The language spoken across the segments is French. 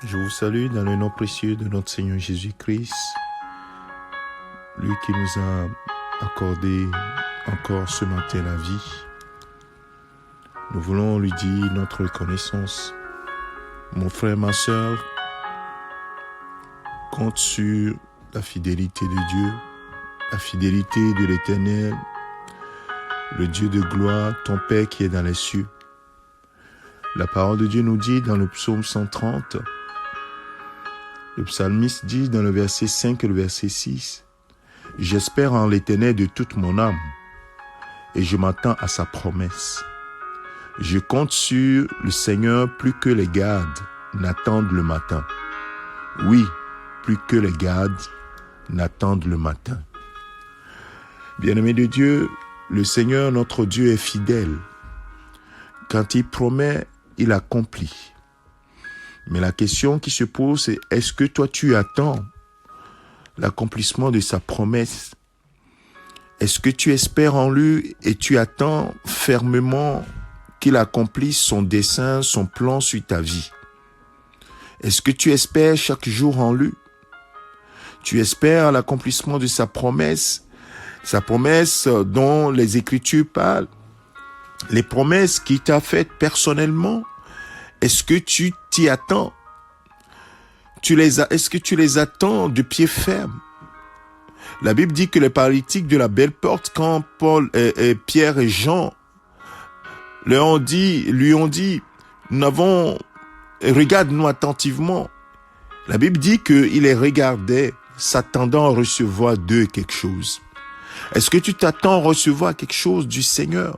Je vous salue dans le nom précieux de notre Seigneur Jésus-Christ, lui qui nous a accordé encore ce matin la vie. Nous voulons lui dire notre reconnaissance. Mon frère, ma sœur, compte sur la fidélité de Dieu, la fidélité de l'Éternel, le Dieu de gloire, ton Père qui est dans les cieux. La parole de Dieu nous dit dans le psaume 130, le psalmiste dit dans le verset 5 et le verset 6, « J'espère en l'Éternel de toute mon âme, et je m'attends à sa promesse. Je compte sur le Seigneur plus que les gardes n'attendent le matin. Oui, plus que les gardes n'attendent le matin. » Bien-aimé de Dieu, le Seigneur, notre Dieu, est fidèle. Quand il promet, il accomplit. Mais la question qui se pose, c'est est-ce que toi tu attends l'accomplissement de sa promesse? Est-ce que tu espères en lui et tu attends fermement qu'il accomplisse son dessein, son plan sur ta vie? Est-ce que tu espères chaque jour en lui? Tu espères l'accomplissement de sa promesse dont les Écritures parlent, les promesses qu'il t'a faites personnellement? Est-ce que tu t'y attends? Est-ce que tu les attends de pied ferme? La Bible dit que les paralytiques de la belle porte, quand Paul et Pierre et Jean lui ont dit, regarde-nous attentivement. La Bible dit qu'il les regardait, s'attendant à recevoir d'eux quelque chose. Est-ce que tu t'attends à recevoir quelque chose du Seigneur?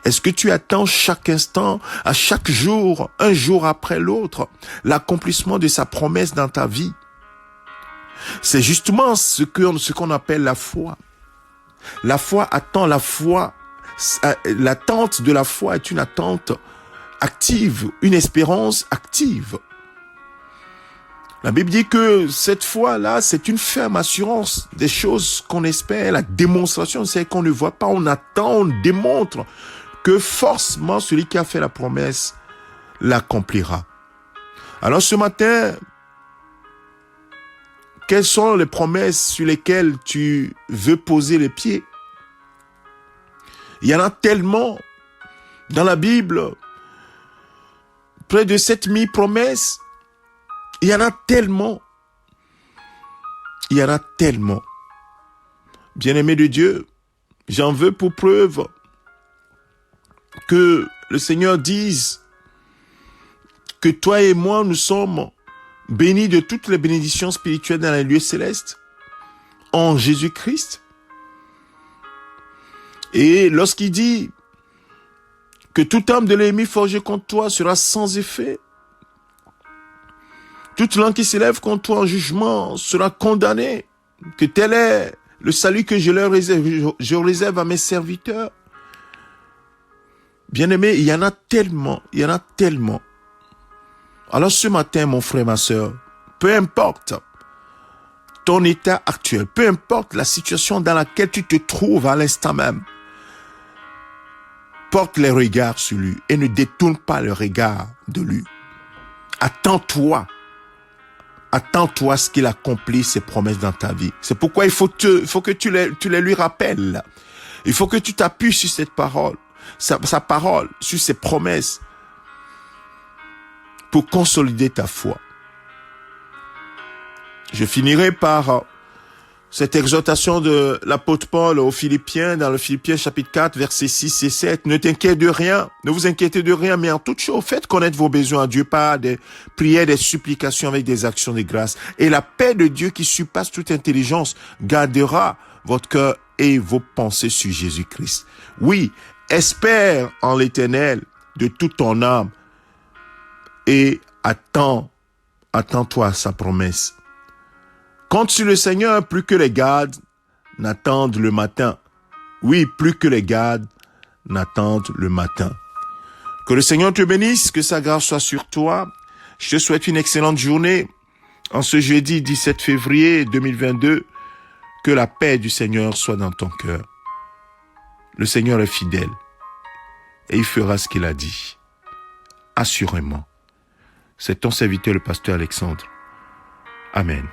Est-ce que tu attends chaque instant, à chaque jour, un jour après l'autre, l'accomplissement de sa promesse dans ta vie? C'est justement ce qu'on appelle la foi. La foi attend la foi. L'attente de la foi est une attente active, une espérance active. La Bible dit que cette foi-là, c'est une ferme assurance des choses qu'on espère. La démonstration, c'est qu'on ne voit pas, on attend, on démontre que forcément celui qui a fait la promesse l'accomplira. Alors ce matin, quelles sont les promesses sur lesquelles tu veux poser les pieds? Il y en a tellement dans la Bible, près de 7000 promesses. Il y en a tellement. Bien-aimé de Dieu, j'en veux pour preuve que le Seigneur dise que toi et moi, nous sommes bénis de toutes les bénédictions spirituelles dans les lieux célestes, en Jésus-Christ. Et lorsqu'il dit que toute âme de l'ennemi forgée contre toi sera sans effet, toute langue qui s'élève contre toi en jugement sera condamnée, que tel est le salut que je réserve à mes serviteurs. Bien-aimé, il y en a tellement. Alors ce matin, mon frère, ma sœur, peu importe ton état actuel, peu importe la situation dans laquelle tu te trouves à l'instant même, porte les regards sur lui et ne détourne pas le regard de lui. Attends-toi à ce qu'il accomplisse ses promesses dans ta vie. C'est pourquoi il faut que tu les lui rappelles. Il faut que tu t'appuies sur cette parole, sa parole, sur ses promesses, pour consolider ta foi. Je finirai par cette exhortation de l'apôtre Paul aux Philippiens, dans le Philippiens chapitre 4, versets 6 et 7. Ne t'inquiète de rien, ne vous inquiétez de rien, mais en toute chose, faites connaître vos besoins à Dieu par des prières, des supplications avec des actions de grâce. Et la paix de Dieu qui surpasse toute intelligence gardera votre cœur et vos pensées sur Jésus-Christ. Oui, espère en l'Éternel de toute ton âme et attends-toi à sa promesse. Compte sur le Seigneur plus que les gardes n'attendent le matin. Oui, plus que les gardes n'attendent le matin. Que le Seigneur te bénisse, que sa grâce soit sur toi. Je te souhaite une excellente journée. En ce jeudi 17 février 2022, que la paix du Seigneur soit dans ton cœur. Le Seigneur est fidèle et il fera ce qu'il a dit. Assurément. C'est ton serviteur le pasteur Alexandre. Amen.